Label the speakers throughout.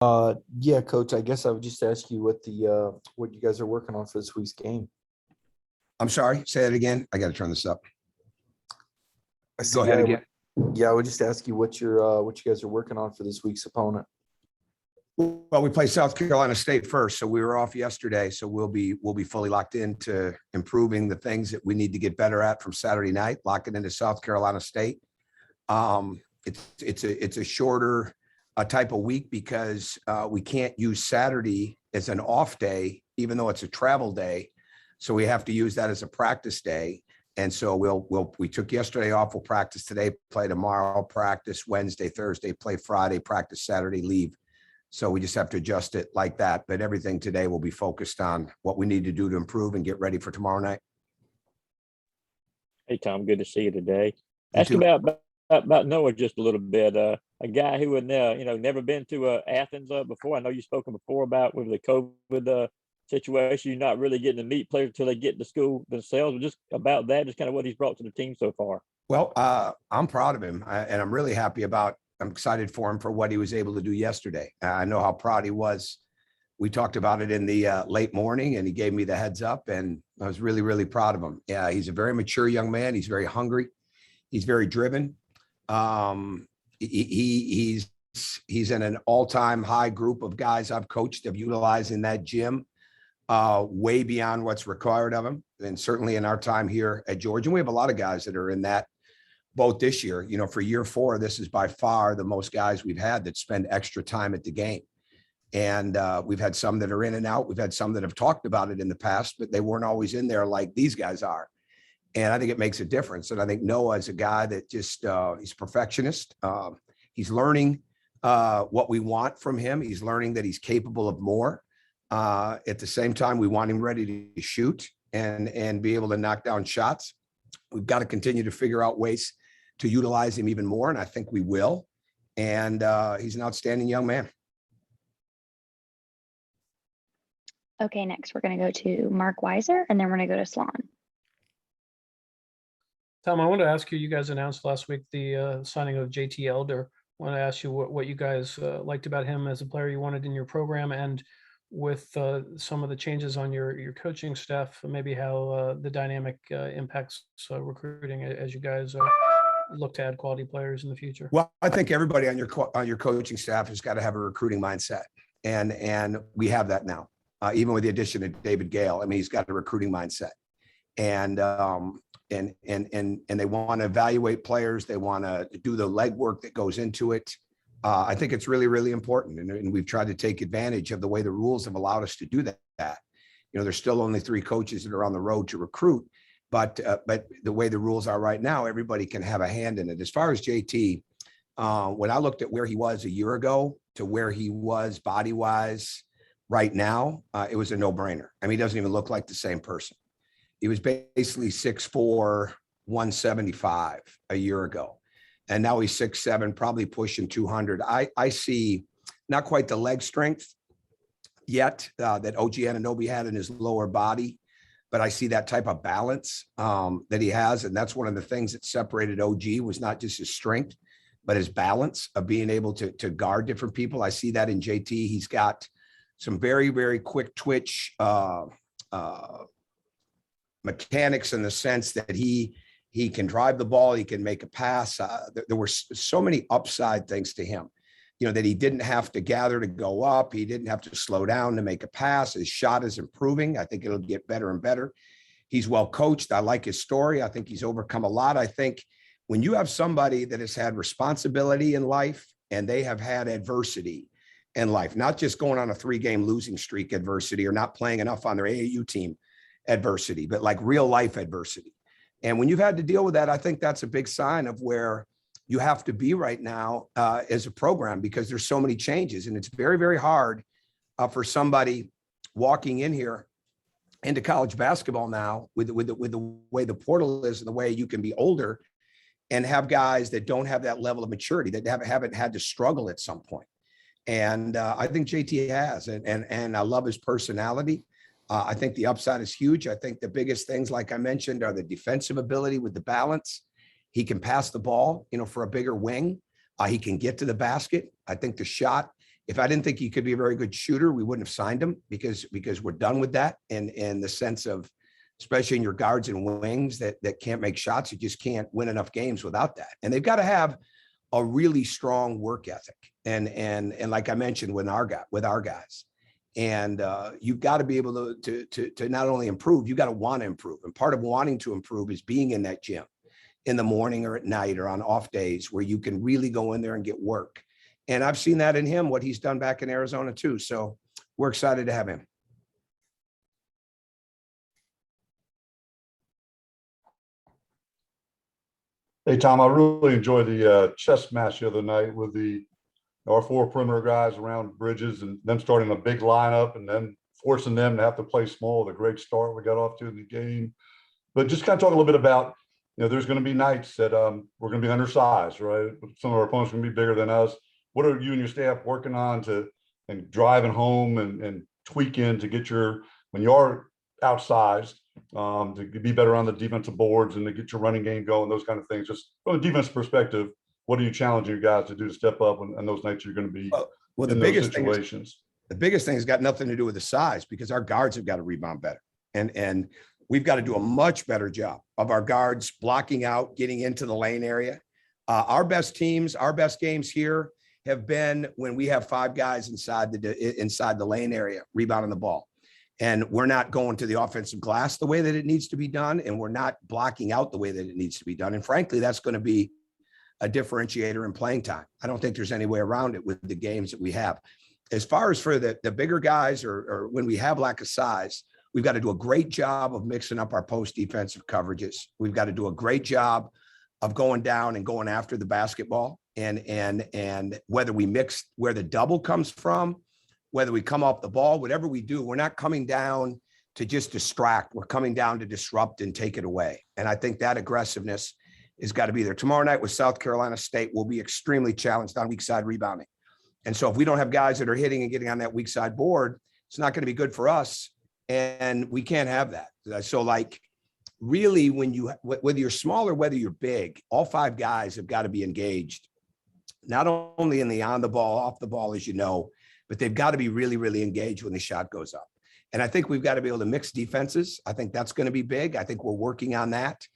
Speaker 1: Yeah, Coach. I guess I would just ask you what you guys are working on for this week's game.
Speaker 2: I'm sorry, say it again. I got to turn this up.
Speaker 1: I said,
Speaker 2: Go ahead again.
Speaker 1: Yeah, I would just ask you what you guys are working on for this week's opponent.
Speaker 2: Well, we play South Carolina State first, so we were off yesterday. So we'll be fully locked into improving the things that we need to get better at from Saturday night, locking into South Carolina State. It's a shorter type of week because we can't use Saturday as an off day, even though it's a travel day. So we have to use that as a practice day. And so we took yesterday off. We'll practice today, play tomorrow, practice Wednesday, Thursday, play Friday, practice Saturday, leave. So we just have to adjust it like that. But everything today will be focused on what we need to do to improve and get ready for tomorrow night.
Speaker 3: Hey, Tom, good to see you today.
Speaker 2: You
Speaker 3: Ask
Speaker 2: too.
Speaker 3: about Noah just a little bit. A guy who had never been to Athens before. I know you've spoken before about with the COVID situation, you're not really getting to meet players until they get to school themselves. Just about that, just kind of what he's brought to the team so far.
Speaker 2: Well, I'm proud of him, and I'm really happy I'm excited for him for what he was able to do yesterday. I know how proud he was. We talked about it in the late morning, and he gave me the heads up, and I was really, really proud of him. Yeah, he's a very mature young man. He's very hungry. He's very driven. He's in an all-time high group of guys I've coached of utilizing that gym way beyond what's required of him. And certainly in our time here at Georgia, and we have a lot of guys that are in that boat this year. You know, for year 4, this is by far the most guys we've had that spend extra time at the game. And we've had some that are in and out. We've had some that have talked about it in the past, but they weren't always in there like these guys are. And I think it makes a difference. And I think Noah is a guy that just, he's a perfectionist. He's learning what we want from him. He's learning that he's capable of more. At the same time, we want him ready to shoot and be able to knock down shots. We've got to continue to figure out ways to utilize him even more. And I think we will. And he's an outstanding young man.
Speaker 4: Okay, next we're going to go to Mark Weiser, and then we're going to go to Sloan.
Speaker 5: Tom, I want to ask you, you guys announced last week the signing of JT Elder. I want to ask you what you guys liked about him as a player you wanted in your program, and with some of the changes on your coaching staff, maybe how the dynamic impacts recruiting as you guys look to add quality players in the future.
Speaker 2: Well, I think everybody on your coaching staff has got to have a recruiting mindset, and we have that now. Even with the addition of David Gale, I mean, he's got a recruiting mindset, and they want to evaluate players. They want to do the legwork that goes into it. I think it's really, really important, and we've tried to take advantage of the way the rules have allowed us to do that. You know, there's still only 3 coaches that are on the road to recruit, but the way the rules are right now, everybody can have a hand in it. As far as JT, when I looked at where he was a year ago to where he was body-wise right now, it was a no-brainer. I mean, he doesn't even look like the same person. He was basically 6'4", 175 a year ago. And now he's 6'7", probably pushing 200. I see not quite the leg strength yet that OG Anunoby had in his lower body, but I see that type of balance that he has. And that's one of the things that separated OG was not just his strength, but his balance of being able to guard different people. I see that in JT. He's got some very, very quick twitch mechanics in the sense that he can drive the ball, he can make a pass. There were so many upside things to him, you know, that he didn't have to gather to go up. He didn't have to slow down to make a pass. His shot is improving. I think it'll get better and better. He's well coached. I like his story. I think he's overcome a lot. I think when you have somebody that has had responsibility in life and they have had adversity in life, not just going on a 3-game losing streak adversity or not playing enough on their AAU team adversity, but like real life adversity. And when you've had to deal with that, I think that's a big sign of where you have to be right now as a program, because there's so many changes, and it's very, very hard for somebody walking in here into college basketball now with the way the portal is and the way you can be older and have guys that don't have that level of maturity, that haven't had to struggle at some point. And I think JT has, and I love his personality. I think the upside is huge. I think the biggest things, like I mentioned, are the defensive ability with the balance. He can pass the ball, you know, for a bigger wing. He can get to the basket. I think the shot If I didn't think he could be a very good shooter, we wouldn't have signed him because we're done with that. In the sense of, especially in your guards and wings that can't make shots, you just can't win enough games without that. And they've got to have a really strong work ethic. And like I mentioned with our guys, and you've got to be able to not only improve, you got to want to improve. And part of wanting to improve is being in that gym in the morning or at night or on off days where you can really go in there and get work. And I've seen that in him, what he's done back in Arizona too. So we're excited to have him.
Speaker 6: Hey, Tom, I really enjoyed the chess match the other night with our 4 perimeter guys around Bridges and them starting a big lineup and then forcing them to have to play small. The great start we got off to in the game. But just kind of talk a little bit about, there's going to be nights that we're going to be undersized, right? Some of our opponents are going to be bigger than us. What are you and your staff working on and driving home and tweaking to get when you are outsized, to be better on the defensive boards and to get your running game going, those kind of things? Just from a defense perspective, what are you challenging you guys to do to step up on those nights you're going to be
Speaker 2: well,
Speaker 6: in those situations?
Speaker 2: The biggest thing has got nothing to do with the size, because our guards have got to rebound better. And we've got to do a much better job of our guards blocking out, getting into the lane area. Our best games here have been when we have 5 guys inside the lane area rebounding the ball. And we're not going to the offensive glass the way that it needs to be done. And we're not blocking out the way that it needs to be done. And frankly, that's going to be a differentiator in playing time. I don't think there's any way around it with the games that we have. As far as for the bigger guys or when we have lack of size, we've got to do a great job of mixing up our post defensive coverages. We've got to do a great job of going down and going after the basketball. And whether we mix where the double comes from, whether we come off the ball, whatever we do, we're not coming down to just distract. We're coming down to disrupt and take it away. And I think that aggressiveness has got to be there. Tomorrow night with South Carolina State, we'll be extremely challenged on weak side rebounding. And so if we don't have guys that are hitting and getting on that weak side board, it's not going to be good for us. And we can't have that. So like really whether you're small or whether you're big, all 5 guys have got to be engaged, not only in the on the ball, off the ball, as you know, but they've got to be really, really engaged when the shot goes up. And I think we've got to be able to mix defenses. I think that's going to be big. I think we're working on that.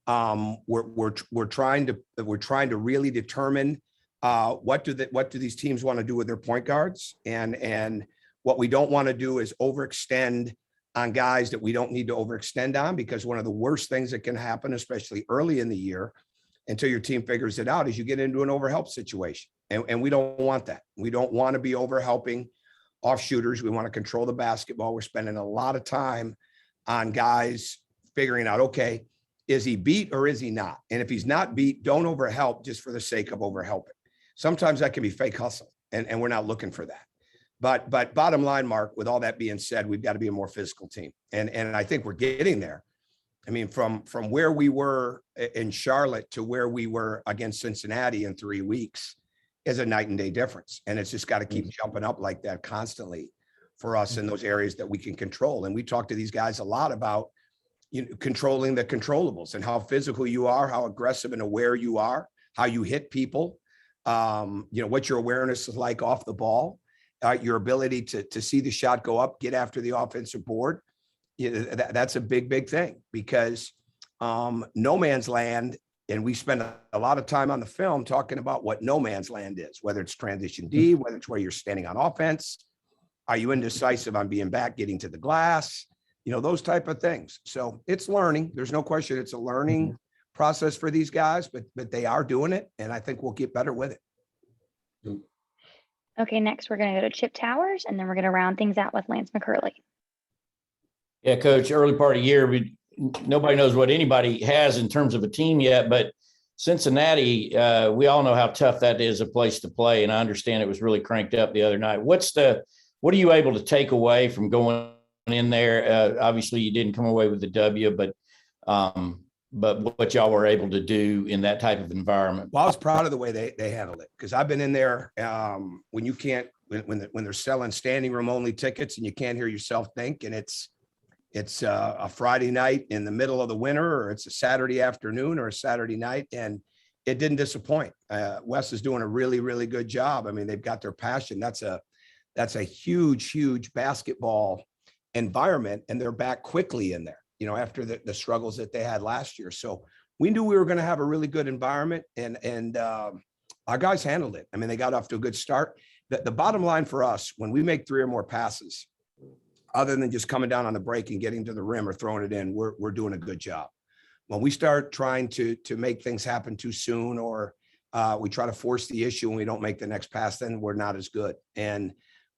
Speaker 2: We're trying to really determine what do these teams want to do with their point guards, and what we don't want to do is overextend on guys that we don't need to overextend on, because one of the worst things that can happen, especially early in the year, until your team figures it out, is you get into an overhelp situation. And we don't want that. We don't want to be overhelping off shooters. We want to control the basketball. We're spending a lot of time on guys figuring out, okay, is he beat or is he not? And if he's not beat, don't overhelp just for the sake of overhelping. Sometimes that can be fake hustle, and we're not looking for that. But bottom line, Mark, with all that being said, we've got to be a more physical team. And I think we're getting there. I mean, from where we were in Charlotte to where we were against Cincinnati in 3 weeks is a night and day difference. And it's just got to keep jumping up like that constantly for us in those areas that we can control. And we talk to these guys a lot about, controlling the controllables and how physical you are, how aggressive and aware you are, how you hit people, what your awareness is like off the ball, your ability to see the shot go up, get after the offensive board. That's a big, big thing, because no man's land. And we spend a lot of time on the film talking about what no man's land is, whether it's transition D, whether it's where you're standing on offense. Are you indecisive on being back, getting to the glass? Those type of things. So it's learning. There's no question. It's a learning process for these guys, but they are doing it. And I think we'll get better with it.
Speaker 4: Okay, next we're going to go to Chip Towers, and then we're going to round things out with Lance McCurley.
Speaker 7: Yeah, Coach, early part of the year, nobody knows what anybody has in terms of a team yet, but Cincinnati, we all know how tough that is a place to play. And I understand it was really cranked up the other night. What are you able to take away from going in there? Obviously you didn't come away with the W, but what y'all were able to do in that type of environment.
Speaker 2: Well, I was proud of the way they handled it, because I've been in there when you can't, when they're selling standing room only tickets and you can't hear yourself think, and it's a Friday night in the middle of the winter, or it's a Saturday afternoon or a Saturday night, and it didn't disappoint. Wes is doing a really, really good job. I mean, they've got their passion. That's a That's a huge, huge basketball environment, and they're back quickly in there, you know, after the struggles that they had last year. So we knew we were going to have a really good environment, and our guys handled it. I mean, they got off to a good start. The bottom line for us, when we make 3 or more passes, other than just coming down on the break and getting to the rim or throwing it in, we're doing a good job. When we start trying to make things happen too soon, or we try to force the issue and we don't make the next pass, then we're not as good. And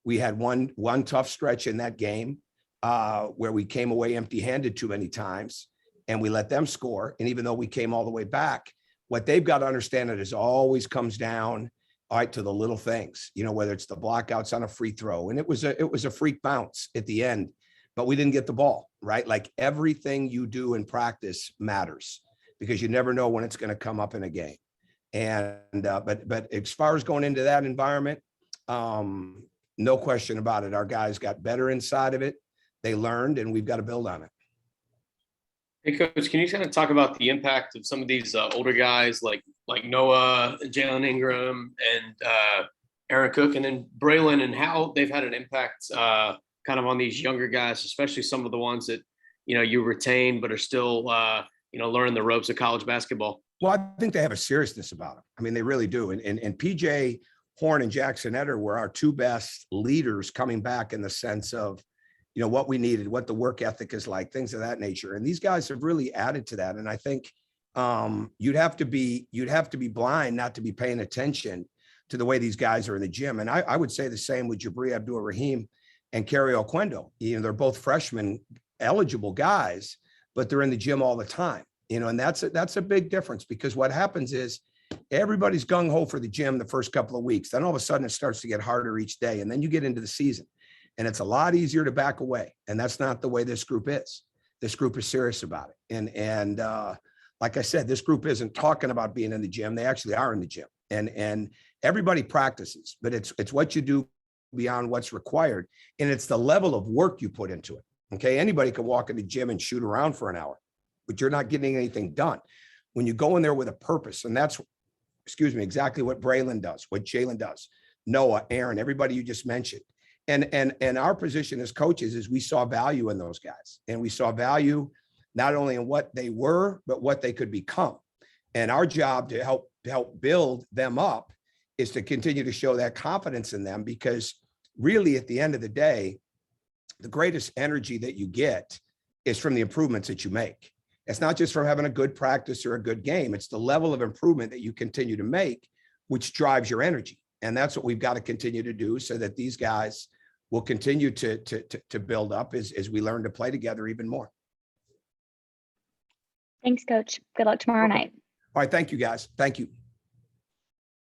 Speaker 2: we had one tough stretch in that game where we came away empty-handed too many times, and we let them score. And even though we came all the way back, what they've got to understand is always comes down, all right, to the little things, you know, whether it's the blockouts on a free throw, and it was a freak bounce at the end, but we didn't get the ball, right? Like everything you do in practice matters, because you never know when it's going to come up in a game. And but as far as going into that environment, no question about it, our guys got better inside of it. They learned, and we've got to build on it.
Speaker 8: Hey, Coach, can you kind of talk about the impact of some of these older guys like Noah, Jalen Ingram, and Aaron Cook, and then Braylon, and how they've had an impact kind of on these younger guys, especially some of the ones that, you know, you retain but are still, you know, learning the ropes of college basketball?
Speaker 2: Well, I think they have a seriousness about them. I mean, they really do. And PJ Horn and Jackson Etter were our 2 best leaders coming back, in the sense of, you know, what we needed, what the work ethic is like, things of that nature. And these guys have really added to that. And I think you'd have to be blind not to be paying attention to the way these guys are in the gym. And I would say the same with Jabri Abdul-Rahim and Kerry Oquendo. You know, they're both freshmen eligible guys, but they're in the gym all the time, you know, and that's a big difference, because what happens is everybody's gung ho for the gym the first couple of weeks. Then all of a sudden it starts to get harder each day. And then you get into the season, and it's a lot easier to back away. And that's not the way this group is. This group is serious about it. And like I said, this group isn't talking about being in the gym. They actually are in the gym, and everybody practices, but it's what you do beyond what's required. And it's the level of work you put into it. Okay. Anybody can walk in the gym and shoot around for an hour, but you're not getting anything done. When you go in there with a purpose, and that's, exactly what Braylon does, what Jalen does, Noah, Aaron, everybody you just mentioned. And our position as coaches is we saw value in those guys, and we saw value not only in what they were, but what they could become. And our job to help build them up is to continue to show that confidence in them, because really at the end of the day, the greatest energy that you get is from the improvements that you make. It's not just from having a good practice or a good game. It's the level of improvement that you continue to make, which drives your energy. And that's what we've got to continue to do, so that these guys will continue to build up as we learn to play together even more.
Speaker 4: Thanks, Coach. Good luck tomorrow night.
Speaker 2: All right. Thank you, guys. Thank you.